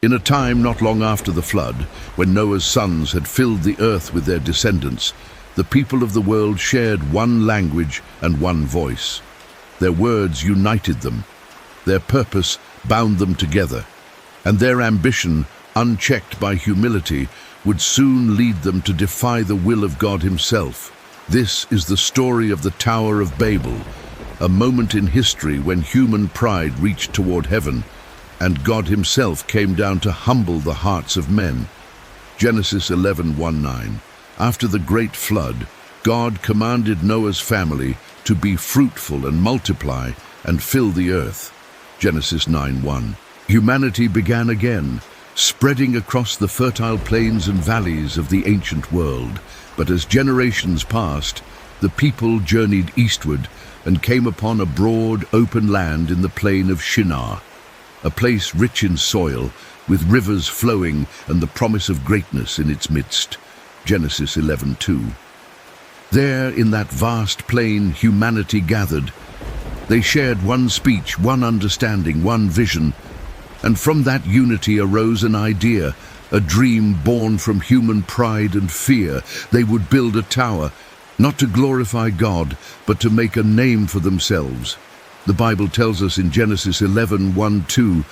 In a time not long after the flood, when Noah's sons had filled the earth with their descendants, the people of the world shared one language and one voice. Their words united them, their purpose bound them together, and their ambition, unchecked by humility, would soon lead them to defy the will of God himself. This is the story of the Tower of Babel, a moment in history when human pride reached toward heaven, and God himself came down to humble the hearts of men. Genesis 11:1-9. After the great flood, God commanded Noah's family to be fruitful and multiply and fill the earth. Genesis 9:1. Humanity began again, spreading across the fertile plains and valleys of the ancient world. But as generations passed, the people journeyed eastward and came upon a broad, open land in the plain of Shinar, a place rich in soil, with rivers flowing and the promise of greatness in its midst. Genesis 11:2. There, in that vast plain, humanity gathered. They shared one speech, one understanding, one vision, and from that unity arose an idea, a dream born from human pride and fear. They would build a tower, not to glorify God, but to make a name for themselves. The Bible tells us in Genesis 11:1-2,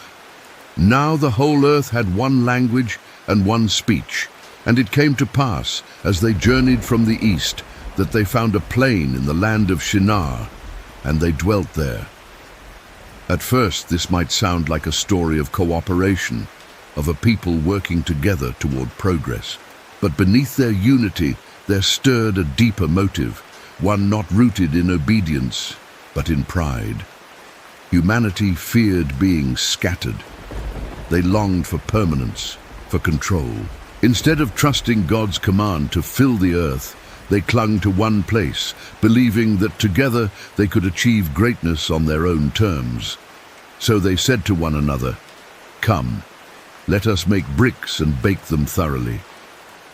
"Now the whole earth had one language and one speech, and it came to pass, as they journeyed from the east, that they found a plain in the land of Shinar, and they dwelt there." At first, this might sound like a story of cooperation, of a people working together toward progress. But beneath their unity, there stirred a deeper motive, one not rooted in obedience, but in pride. Humanity feared being scattered. They longed for permanence, for control. Instead of trusting God's command to fill the earth, they clung to one place, believing that together they could achieve greatness on their own terms. So they said to one another, "Come, let us make bricks and bake them thoroughly."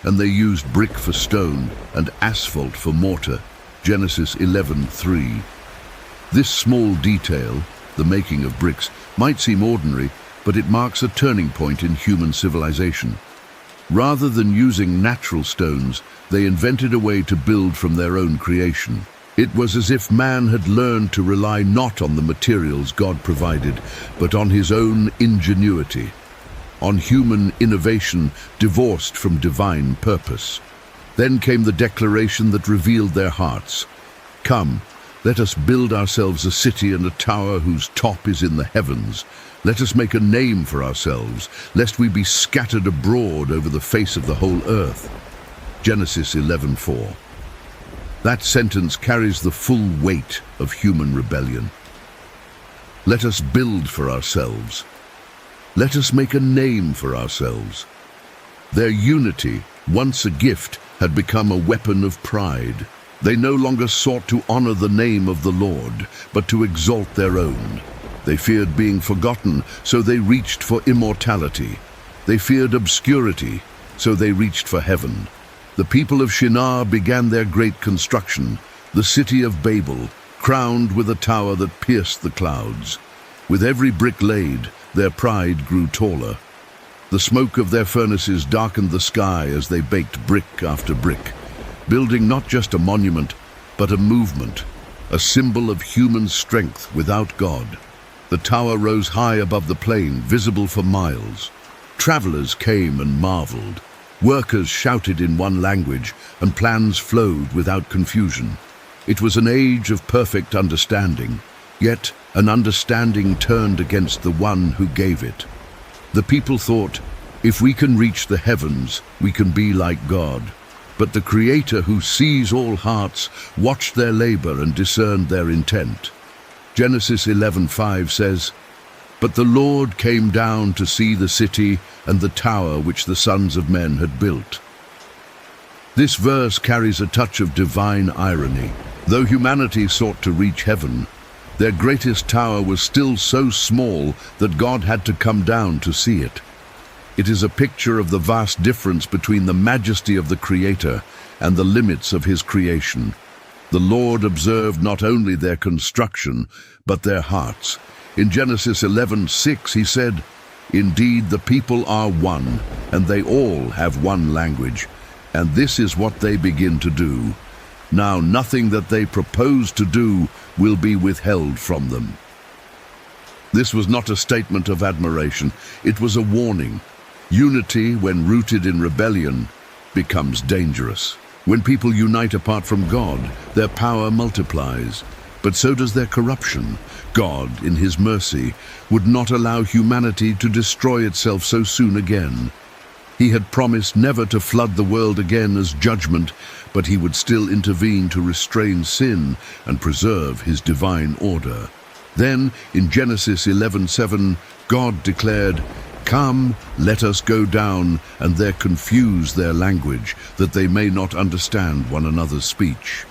And they used brick for stone and asphalt for mortar. Genesis 11:3. This small detail, the making of bricks, might seem ordinary, but it marks a turning point in human civilization. Rather than using natural stones, they invented a way to build from their own creation. It was as if man had learned to rely not on the materials God provided, but on his own ingenuity, on human innovation divorced from divine purpose. Then came the declaration that revealed their hearts. "Come, let us build ourselves a city and a tower whose top is in the heavens. Let us make a name for ourselves, lest we be scattered abroad over the face of the whole earth." Genesis 11:4. That sentence carries the full weight of human rebellion. Let us build for ourselves. Let us make a name for ourselves. Their unity, once a gift, had become a weapon of pride. They no longer sought to honor the name of the Lord, but to exalt their own. They feared being forgotten, so they reached for immortality. They feared obscurity, so they reached for heaven. The people of Shinar began their great construction, the city of Babel, crowned with a tower that pierced the clouds. With every brick laid, their pride grew taller. The smoke of their furnaces darkened the sky as they baked brick after brick, building not just a monument, but a movement, a symbol of human strength without God. The tower rose high above the plain, visible for miles. Travelers came and marveled. Workers shouted in one language, and plans flowed without confusion. It was an age of perfect understanding, yet an understanding turned against the one who gave it. The people thought, if we can reach the heavens, we can be like God. But the Creator who sees all hearts watched their labor and discerned their intent. Genesis 11:5 says, "But the Lord came down to see the city and the tower which the sons of men had built." This verse carries a touch of divine irony. Though humanity sought to reach heaven, their greatest tower was still so small that God had to come down to see it. It is a picture of the vast difference between the majesty of the Creator and the limits of his creation. The Lord observed not only their construction, but their hearts. In Genesis 11:6 he said, Indeed, the people are one, and they all have one language, and this is what they begin to do. Now nothing that they propose to do will be withheld from them." This was not a statement of admiration, it was a warning. Unity, when rooted in rebellion, becomes dangerous. When people unite apart from God, their power multiplies, but so does their corruption. God, in his mercy, would not allow humanity to destroy itself so soon again. He had promised never to flood the world again as judgment, but he would still intervene to restrain sin and preserve his divine order. Then, in Genesis 11:7, God declared, "Come, let us go down, and there confuse their language, that they may not understand one another's speech."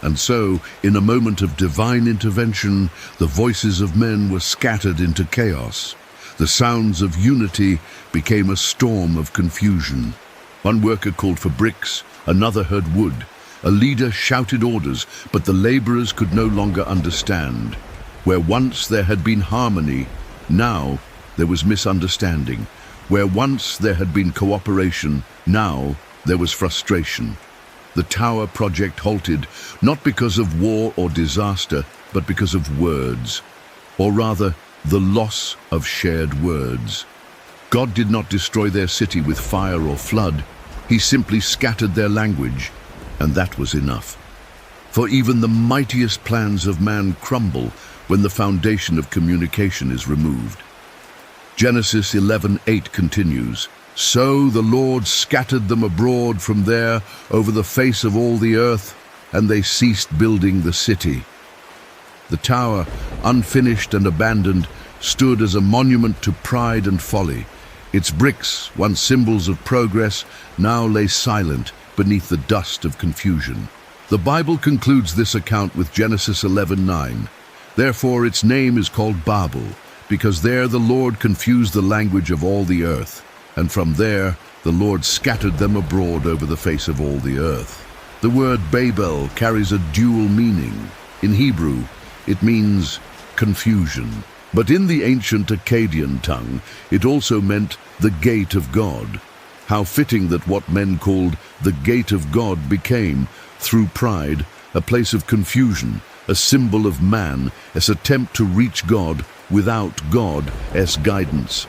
And so, in a moment of divine intervention, the voices of men were scattered into chaos. The sounds of unity became a storm of confusion. One worker called for bricks, another heard wood. A leader shouted orders, but the laborers could no longer understand. Where once there had been harmony, now there was misunderstanding. Where once there had been cooperation, now there was frustration. The Tower project halted, not because of war or disaster, but because of words, or rather, the loss of shared words. God did not destroy their city with fire or flood. He simply scattered their language, and that was enough. For even the mightiest plans of man crumble when the foundation of communication is removed. Genesis 11:8 continues, "So the Lord scattered them abroad from there over the face of all the earth, and they ceased building the city." The tower, unfinished and abandoned, stood as a monument to pride and folly. Its bricks, once symbols of progress, now lay silent beneath the dust of confusion. The Bible concludes this account with Genesis 11:9. "Therefore its name is called Babel, because there the Lord confused the language of all the earth, and from there the Lord scattered them abroad over the face of all the earth." The word Babel carries a dual meaning. In Hebrew, it means confusion. But in the ancient Akkadian tongue, it also meant the gate of God. How fitting that what men called the gate of God became, through pride, a place of confusion, a symbol of man, as attempt to reach God without God's guidance.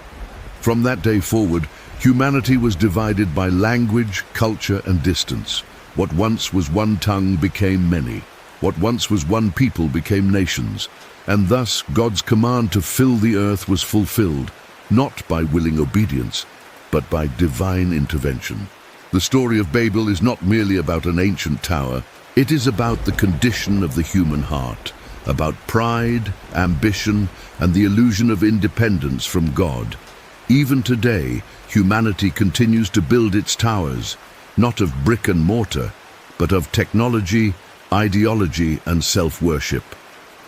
From that day forward, humanity was divided by language, culture, and distance. What once was one tongue became many. What once was one people became nations. And thus God's command to fill the earth was fulfilled, not by willing obedience, but by divine intervention. The story of Babel is not merely about an ancient tower. It is about the condition of the human heart, about pride, ambition, and the illusion of independence from God. Even today, humanity continues to build its towers, not of brick and mortar, but of technology, ideology, and self-worship.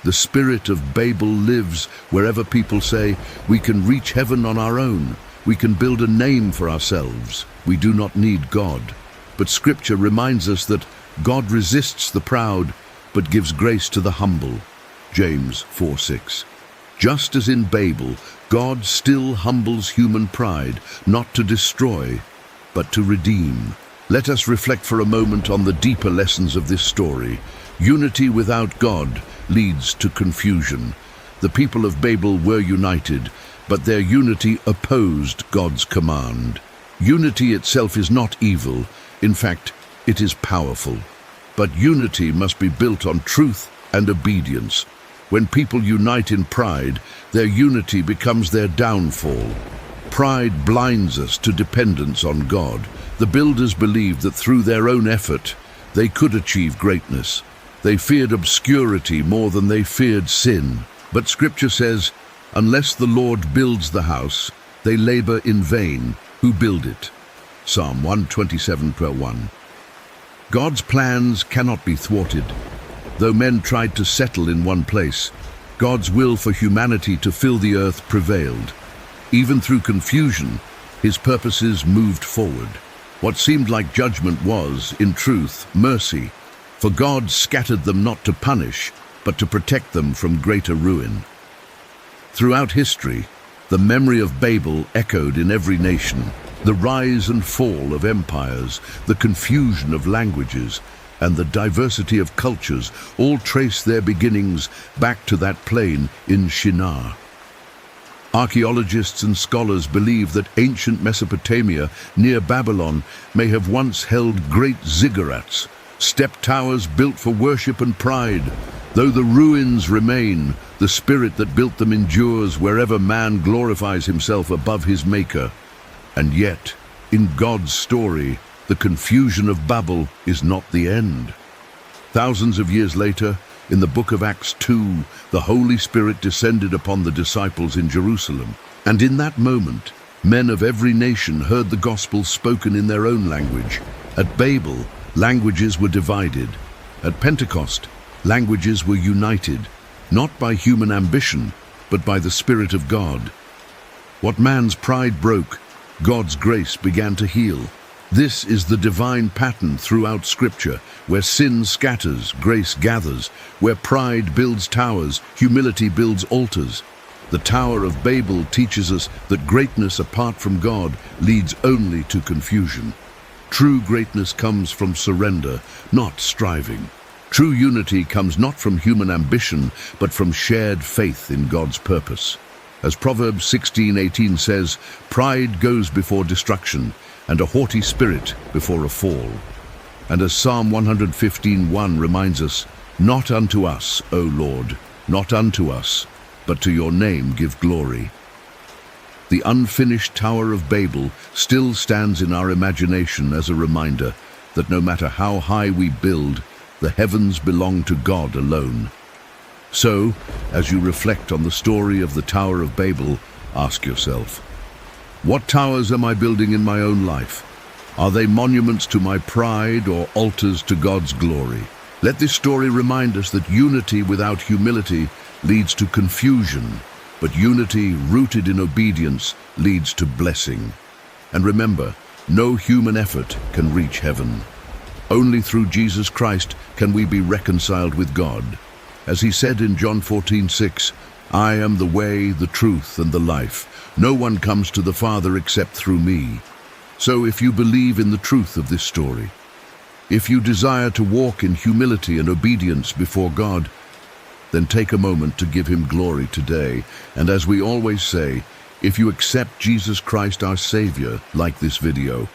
The spirit of Babel lives wherever people say, "We can reach heaven on our own. We can build a name for ourselves. We do not need God." But Scripture reminds us that God resists the proud, but gives grace to the humble. James 4:6. Just as in Babel, God still humbles human pride, not to destroy, but to redeem. Let us reflect for a moment on the deeper lessons of this story. Unity without God leads to confusion. The people of Babel were united, but their unity opposed God's command. Unity itself is not evil. In fact, it is powerful. But unity must be built on truth and obedience. When people unite in pride, their unity becomes their downfall. Pride blinds us to dependence on God. The builders believed that through their own effort, they could achieve greatness. They feared obscurity more than they feared sin. But Scripture says, "Unless the Lord builds the house, they labor in vain who build it." Psalm 127:1. God's plans cannot be thwarted. Though men tried to settle in one place, God's will for humanity to fill the earth prevailed. Even through confusion, his purposes moved forward. What seemed like judgment was, in truth, mercy. For God scattered them not to punish, but to protect them from greater ruin. Throughout history, The memory of Babel echoed in every nation. The rise and fall of empires, the confusion of languages, and the diversity of cultures all trace their beginnings back to that plain in Shinar. Archaeologists and scholars believe that ancient Mesopotamia near Babylon may have once held great ziggurats, step towers built for worship and pride. Though the ruins remain, the spirit that built them endures wherever man glorifies himself above his maker. And yet, in God's story, the confusion of Babel is not the end. Thousands of years later, in the book of Acts 2, the Holy Spirit descended upon the disciples in Jerusalem. And in that moment, men of every nation heard the gospel spoken in their own language. At Babel, languages were divided. At Pentecost, languages were united, not by human ambition, but by the Spirit of God. What man's pride broke, God's grace began to heal. This is the divine pattern throughout Scripture, where sin scatters, grace gathers, where pride builds towers, humility builds altars. The Tower of Babel teaches us that greatness apart from God leads only to confusion. True greatness comes from surrender, not striving. True unity comes not from human ambition, but from shared faith in God's purpose. As Proverbs 16:18 says, "Pride goes before destruction, and a haughty spirit before a fall." And as Psalm 115:1 reminds us, "Not unto us, O Lord, not unto us, but to your name give glory." The unfinished Tower of Babel still stands in our imagination as a reminder that no matter how high we build, the heavens belong to God alone. So, as you reflect on the story of the Tower of Babel, ask yourself, what towers am I building in my own life? Are they monuments to my pride or altars to God's glory? Let this story remind us that unity without humility leads to confusion, but unity rooted in obedience leads to blessing. And remember, no human effort can reach heaven. Only through Jesus Christ can we be reconciled with God. As he said in John 14:6, "I am the way, the truth, and the life. No one comes to the Father except through me." So if you believe in the truth of this story, if you desire to walk in humility and obedience before God, then take a moment to give him glory today. And as we always say, if you accept Jesus Christ our Savior, like this video,